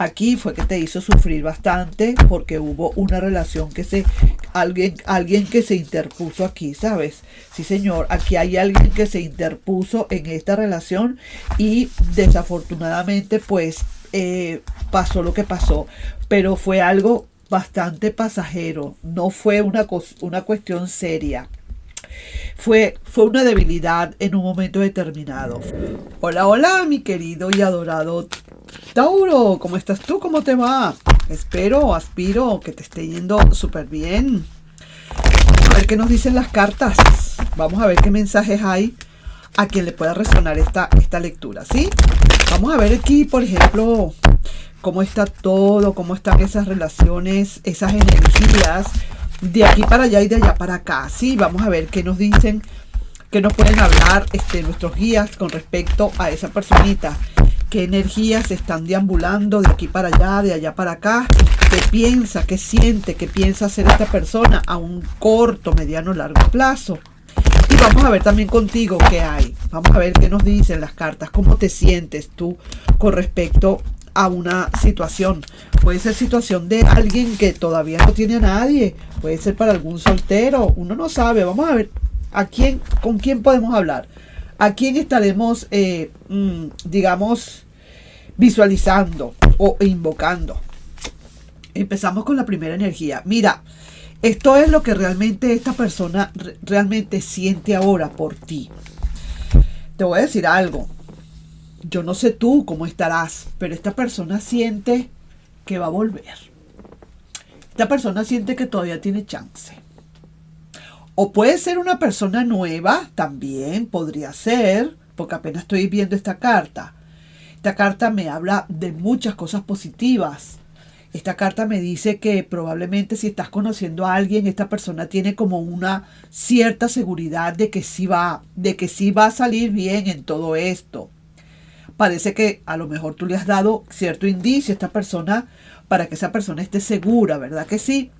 Aquí fue que te hizo sufrir bastante porque hubo una relación alguien que se interpuso aquí, ¿sabes? Sí, señor, aquí hay alguien que se interpuso en esta relación y desafortunadamente pues pasó lo que pasó, pero fue algo bastante pasajero, no fue una cuestión seria. Fue una debilidad en un momento determinado. Hola, hola, mi querido y adorado Tauro, ¿cómo estás tú? ¿Cómo te va? Aspiro que te esté yendo súper bien. A ver qué nos dicen las cartas. Vamos a ver qué mensajes hay a quien le pueda resonar esta lectura, ¿sí? Vamos a ver aquí, por ejemplo, cómo está todo, cómo están esas relaciones, esas energías de aquí para allá y de allá para acá, ¿sí? Vamos a ver qué nos dicen, qué nos pueden hablar nuestros guías con respecto a esa personita. Qué energías están deambulando de aquí para allá, de allá para acá. Qué piensa, qué siente, qué piensa hacer esta persona a un corto, mediano, largo plazo. Y vamos a ver también contigo qué hay. Vamos a ver qué nos dicen las cartas. Cómo te sientes tú con respecto a una situación. Puede ser situación de alguien que todavía no tiene a nadie. Puede ser para algún soltero. Uno no sabe. Vamos a ver con quién podemos hablar. ¿A quién estaremos, digamos, visualizando o invocando? Empezamos con la primera energía. Mira, esto es lo que realmente esta persona realmente siente ahora por ti. Te voy a decir algo. Yo no sé tú cómo estarás, pero esta persona siente que va a volver. Esta persona siente que todavía tiene chance. O puede ser una persona nueva, también podría ser, porque apenas estoy viendo esta carta. Esta carta me habla de muchas cosas positivas. Esta carta me dice que probablemente si estás conociendo a alguien, esta persona tiene como una cierta seguridad de que sí va a salir bien en todo esto. Parece que a lo mejor tú le has dado cierto indicio a esta persona para que esa persona esté segura, ¿verdad que sí?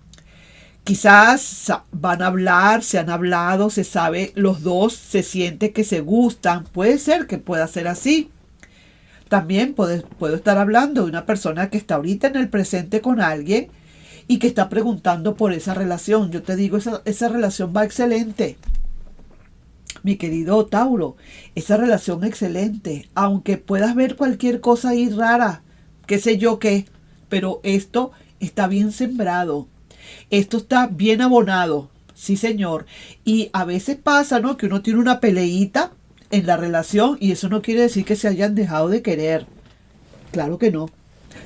Quizás van a hablar, se han hablado, se sabe, los dos se siente que se gustan. Puede ser que pueda ser así. También puedo estar hablando de una persona que está ahorita en el presente con alguien y que está preguntando por esa relación. Yo te digo, esa relación va excelente. Mi querido Tauro, esa relación excelente. Aunque puedas ver cualquier cosa ahí rara, qué sé yo qué, pero esto está bien sembrado. Esto está bien abonado, sí señor. Y a veces pasa, ¿no?, que uno tiene una peleita en la relación y eso no quiere decir que se hayan dejado de querer. Claro que no.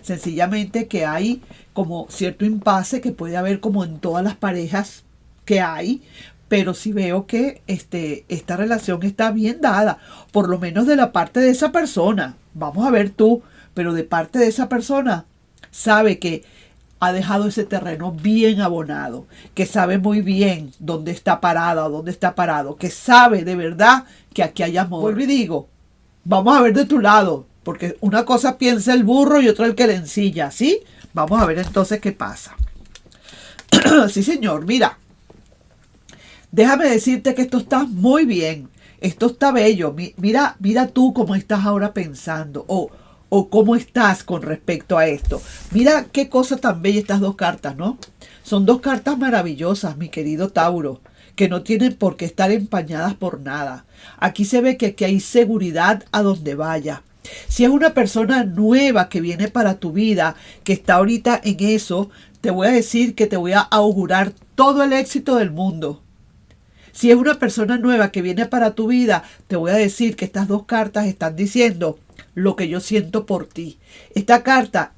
Sencillamente que hay como cierto impasse que puede haber como en todas las parejas que hay, pero sí veo que esta relación está bien dada, por lo menos de la parte de esa persona. Vamos a ver tú, pero de parte de esa persona sabe que ha dejado ese terreno bien abonado, que sabe muy bien dónde está parada o dónde está parado, que sabe de verdad que aquí hay amor. Vuelvo y digo, vamos a ver de tu lado, porque una cosa piensa el burro y otra el que le ensilla, ¿sí? Vamos a ver entonces qué pasa. Sí, señor, mira, déjame decirte que esto está muy bien, esto está bello. Mira tú cómo estás ahora pensando, o cómo estás con respecto a esto. Mira qué cosa tan bella estas dos cartas, ¿no? Son dos cartas maravillosas, mi querido Tauro, que no tienen por qué estar empañadas por nada. Aquí se ve que aquí hay seguridad a donde vaya. Si es una persona nueva que viene para tu vida, que está ahorita en eso, te voy a decir que te voy a augurar todo el éxito del mundo. Si es una persona nueva que viene para tu vida, te voy a decir que estas dos cartas están diciendo lo que yo siento por ti. Esta carta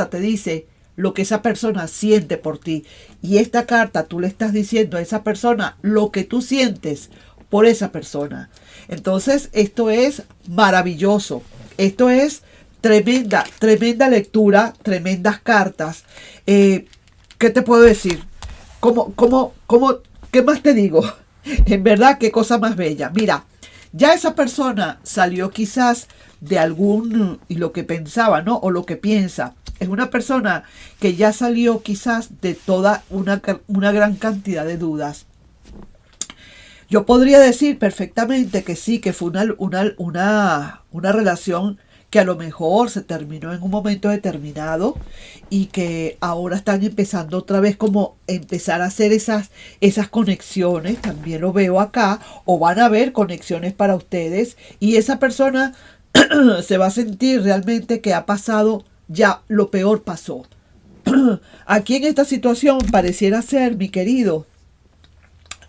te dice lo que esa persona siente por ti. Y esta carta tú le estás diciendo a esa persona lo que tú sientes por esa persona. Entonces, esto es maravilloso. Esto es tremenda lectura, tremendas cartas. ¿Qué te puedo decir? ¿Qué más te digo? En verdad, qué cosa más bella. Mira, ya esa persona salió quizás de y lo que pensaba, ¿no? O lo que piensa. Es una persona que ya salió quizás de toda una gran cantidad de dudas. Yo podría decir perfectamente que sí, que fue una relación que a lo mejor se terminó en un momento determinado y que ahora están empezando otra vez como empezar a hacer esas conexiones, también lo veo acá, o van a haber conexiones para ustedes y esa persona se va a sentir realmente que ha pasado, ya lo peor pasó. Aquí en esta situación pareciera ser, mi querido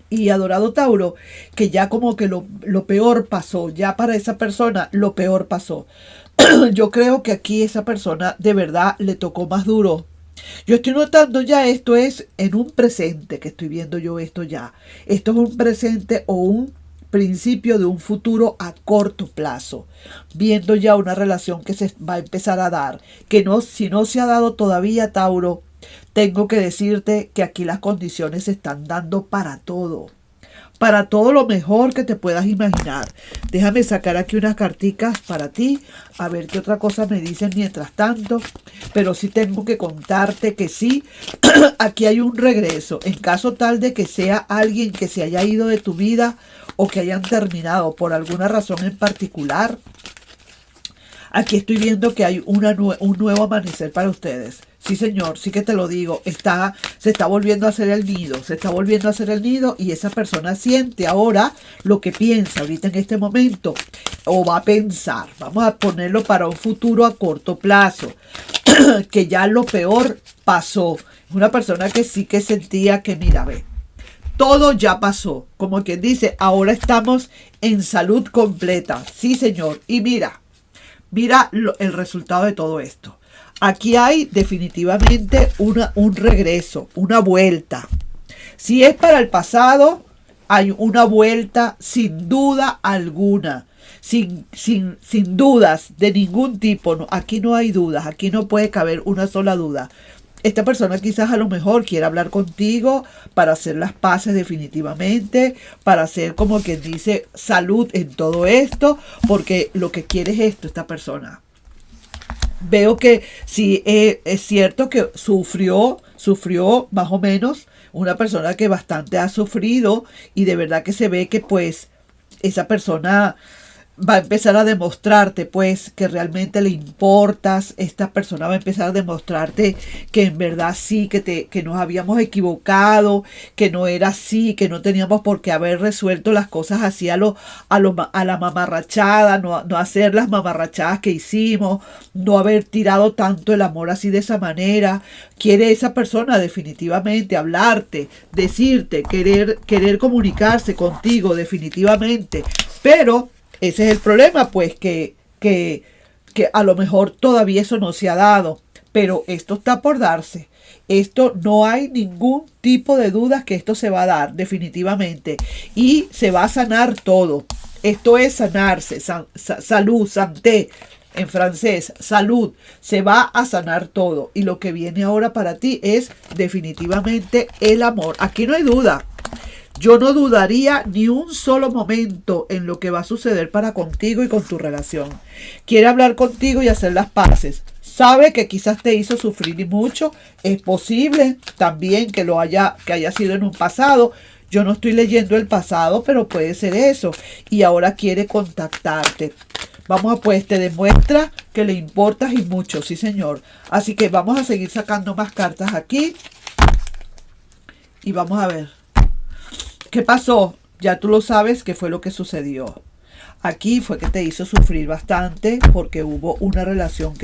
y adorado Tauro, que ya como que lo peor pasó, ya para esa persona lo peor pasó. Yo creo que aquí esa persona de verdad le tocó más duro. Yo estoy notando ya esto es en un presente que estoy viendo yo esto ya. Esto es un presente o un principio de un futuro a corto plazo, viendo ya una relación que se va a empezar a dar, que no, si no se ha dado todavía, Tauro, tengo que decirte que aquí las condiciones se están dando para todo lo mejor que te puedas imaginar. Déjame sacar aquí unas carticas para ti, a ver qué otra cosa me dicen mientras tanto, pero sí tengo que contarte que sí, aquí hay un regreso, en caso tal de que sea alguien que se haya ido de tu vida o que hayan terminado por alguna razón en particular. Aquí estoy viendo que hay un nuevo amanecer para ustedes. Sí, señor, sí que te lo digo. Se está volviendo a hacer el nido. Se está volviendo a hacer el nido y esa persona siente ahora lo que piensa ahorita en este momento. O va a pensar. Vamos a ponerlo para un futuro a corto plazo. Que ya lo peor pasó. Una persona que sí que sentía que, mira, ve, todo ya pasó. Como quien dice, ahora estamos en salud completa. Sí, señor. Y mira el resultado de todo esto. Aquí hay definitivamente un regreso, una vuelta. Si es para el pasado, hay una vuelta sin duda alguna. Sin dudas de ningún tipo. No, aquí no hay dudas, aquí no puede caber una sola duda. Esta persona quizás a lo mejor quiera hablar contigo para hacer las paces definitivamente, para hacer como quien dice salud en todo esto, porque lo que quiere es esto, esta persona. Veo que sí, es cierto que sufrió más o menos, una persona que bastante ha sufrido y de verdad que se ve que pues esa persona va a empezar a demostrarte pues que realmente le importas. Esta persona va a empezar a demostrarte que en verdad sí, que nos habíamos equivocado, que no era así, que no teníamos por qué haber resuelto las cosas así a la mamarrachada, no hacer las mamarrachadas que hicimos, no haber tirado tanto el amor así de esa manera. Quiere esa persona definitivamente hablarte, decirte, querer comunicarse contigo definitivamente, pero ese es el problema, pues, que a lo mejor todavía eso no se ha dado, pero esto está por darse. Esto no hay ningún tipo de dudas que esto se va a dar definitivamente y se va a sanar todo. Esto es sanarse, salud, santé en francés, salud, se va a sanar todo y lo que viene ahora para ti es definitivamente el amor. Aquí no hay duda. Yo no dudaría ni un solo momento en lo que va a suceder para contigo y con tu relación. Quiere hablar contigo y hacer las paces. Sabe que quizás te hizo sufrir y mucho. Es posible también que haya sido en un pasado. Yo no estoy leyendo el pasado, pero puede ser eso. Y ahora quiere contactarte. Vamos a pues, te demuestra que le importas y mucho, sí señor. Así que vamos a seguir sacando más cartas aquí. Y vamos a ver. ¿Qué pasó? Ya tú lo sabes qué fue lo que sucedió. Aquí fue que te hizo sufrir bastante porque hubo una relación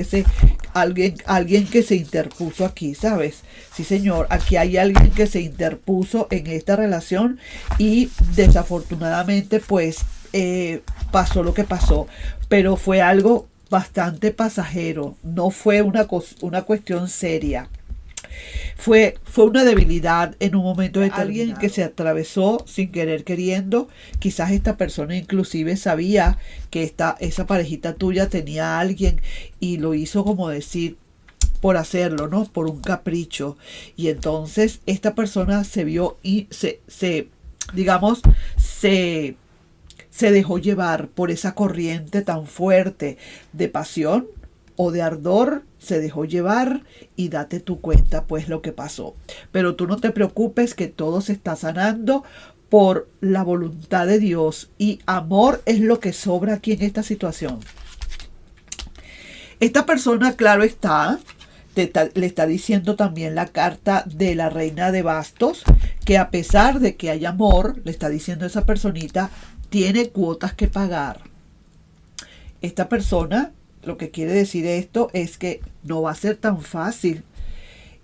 alguien que se interpuso aquí, ¿sabes? Sí, señor, aquí hay alguien que se interpuso en esta relación y desafortunadamente pues pasó lo que pasó, pero fue algo bastante pasajero, no fue una cuestión seria. Fue una debilidad en un momento de alguien que se atravesó sin querer queriendo. Quizás esta persona inclusive sabía que esa parejita tuya tenía a alguien y lo hizo como decir por hacerlo, ¿no? Por un capricho. Y entonces esta persona se vio y se dejó llevar por esa corriente tan fuerte de pasión o de ardor, se dejó llevar y date tu cuenta pues lo que pasó. Pero tú no te preocupes que todo se está sanando por la voluntad de Dios y amor es lo que sobra aquí en esta situación. Esta persona, claro está, le está diciendo también la carta de la reina de bastos, que a pesar de que hay amor, le está diciendo esa personita, tiene cuotas que pagar. Esta persona, lo que quiere decir esto es que no va a ser tan fácil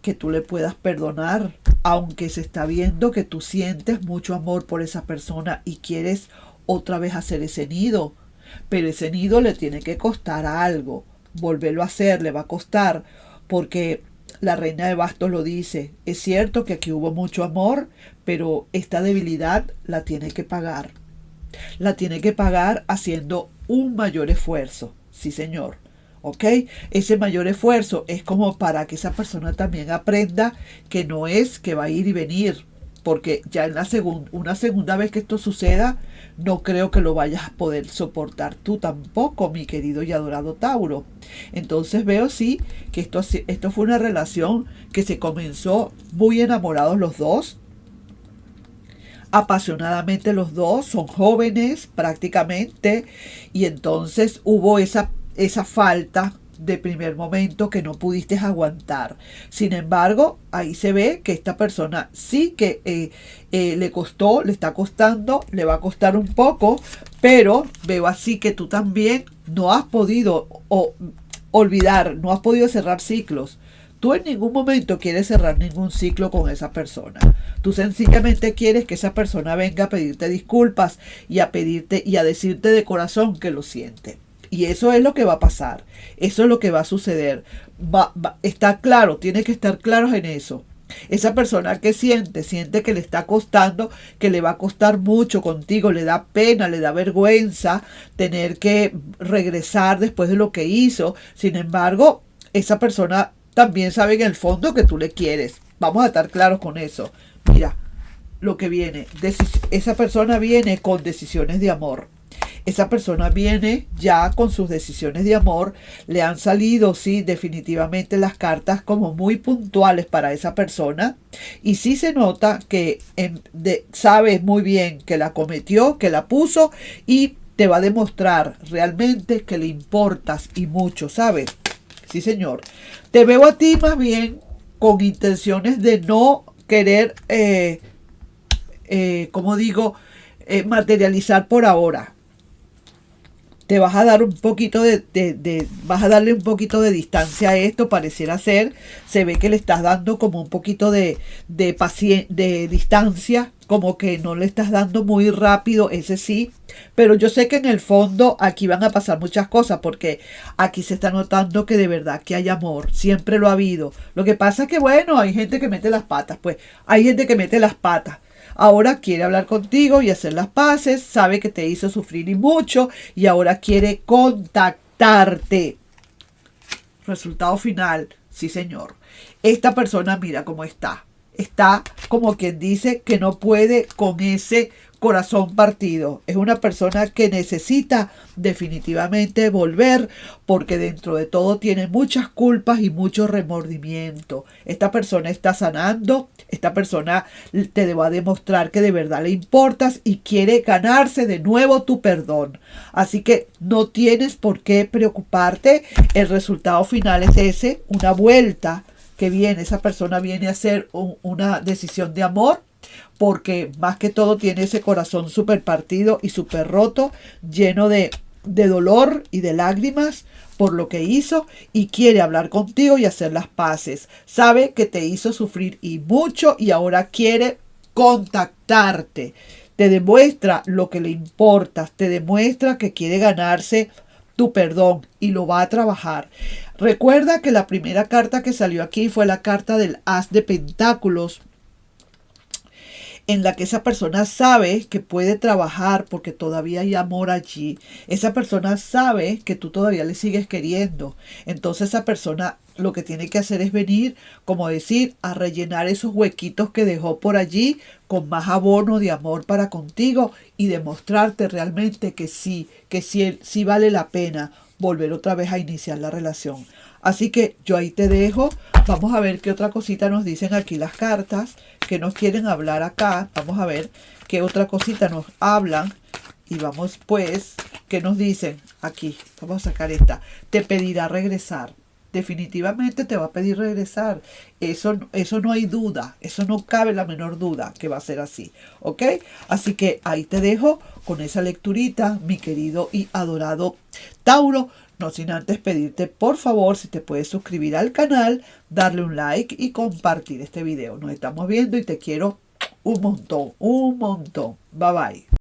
que tú le puedas perdonar, aunque se está viendo que tú sientes mucho amor por esa persona y quieres otra vez hacer ese nido, pero ese nido le tiene que costar algo, volverlo a hacer le va a costar, porque la reina de bastos lo dice, es cierto que aquí hubo mucho amor, pero esta debilidad la tiene que pagar haciendo un mayor esfuerzo, sí señor. ¿Ok? Ese mayor esfuerzo es como para que esa persona también aprenda que no es que va a ir y venir, porque ya en una segunda vez que esto suceda, no creo que lo vayas a poder soportar tú tampoco, mi querido y adorado Tauro. Entonces veo sí que esto fue una relación que se comenzó muy enamorados los dos, apasionadamente los dos, son jóvenes prácticamente, y entonces hubo esa falta de primer momento que no pudiste aguantar. Sin embargo, ahí se ve que esta persona sí que le costó, le está costando, le va a costar un poco, pero veo así que tú también no has podido olvidar, no has podido cerrar ciclos. Tú en ningún momento quieres cerrar ningún ciclo con esa persona. Tú sencillamente quieres que esa persona venga a pedirte disculpas y a pedirte y a decirte de corazón que lo siente. Y eso es lo que va a pasar. Eso es lo que va a suceder. Está claro, tiene que estar claros en eso. Esa persona que siente que le está costando, que le va a costar mucho contigo, le da pena, le da vergüenza tener que regresar después de lo que hizo. Sin embargo, esa persona también sabe en el fondo que tú le quieres. Vamos a estar claros con eso. Mira, lo que viene. Esa persona viene con decisiones de amor. Esa persona viene ya con sus decisiones de amor. Le han salido, sí, definitivamente las cartas como muy puntuales para esa persona. Y sí se nota que sabe muy bien que la cometió, que la puso y te va a demostrar realmente que le importas y mucho, ¿sabes? Sí, señor. Te veo a ti más bien con intenciones de no querer, como digo, materializar por ahora. Te vas a dar un poquito vas a darle un poquito de distancia a esto, pareciera ser, se ve que le estás dando como un poquito de distancia, como que no le estás dando muy rápido, ese sí, pero yo sé que en el fondo aquí van a pasar muchas cosas, porque aquí se está notando que de verdad que hay amor, siempre lo ha habido. Lo que pasa es que bueno, hay gente que mete las patas, pues hay gente que mete las patas. Ahora quiere hablar contigo y hacer las paces, sabe que te hizo sufrir y mucho y ahora quiere contactarte. Resultado final, sí señor. Esta persona mira cómo está. Está como quien dice que no puede con ese corazón partido. Es una persona que necesita definitivamente volver, porque dentro de todo tiene muchas culpas y mucho remordimiento. Esta persona está sanando. Esta persona te va a demostrar que de verdad le importas y quiere ganarse de nuevo tu perdón. Así que no tienes por qué preocuparte. El resultado final es ese, una vuelta que viene. Esa persona viene a hacer una decisión de amor, porque más que todo tiene ese corazón súper partido y súper roto, lleno de dolor y de lágrimas por lo que hizo, y quiere hablar contigo y hacer las paces. Sabe que te hizo sufrir y mucho y ahora quiere contactarte. Te demuestra lo que le importa, te demuestra que quiere ganarse tu perdón y lo va a trabajar. Recuerda que la primera carta que salió aquí fue la carta del As de Pentáculos, en la que esa persona sabe que puede trabajar porque todavía hay amor allí. Esa persona sabe que tú todavía le sigues queriendo. Entonces esa persona lo que tiene que hacer es venir, como decir, a rellenar esos huequitos que dejó por allí con más abono de amor para contigo y demostrarte realmente que sí vale la pena volver otra vez a iniciar la relación. Así que yo ahí te dejo. Vamos a ver qué otra cosita nos dicen aquí las cartas, que nos quieren hablar acá. Vamos a ver qué otra cosita nos hablan. Y vamos pues, ¿qué nos dicen? aquí, vamos a sacar esta, te pedirá regresar. Definitivamente te va a pedir regresar. Eso no hay duda, eso no cabe la menor duda que va a ser así, ¿ok? Así que ahí te dejo con esa lecturita, mi querido y adorado Tauro. No sin antes pedirte, por favor, si te puedes suscribir al canal, darle un like y compartir este video. Nos estamos viendo y te quiero un montón, un montón. Bye bye.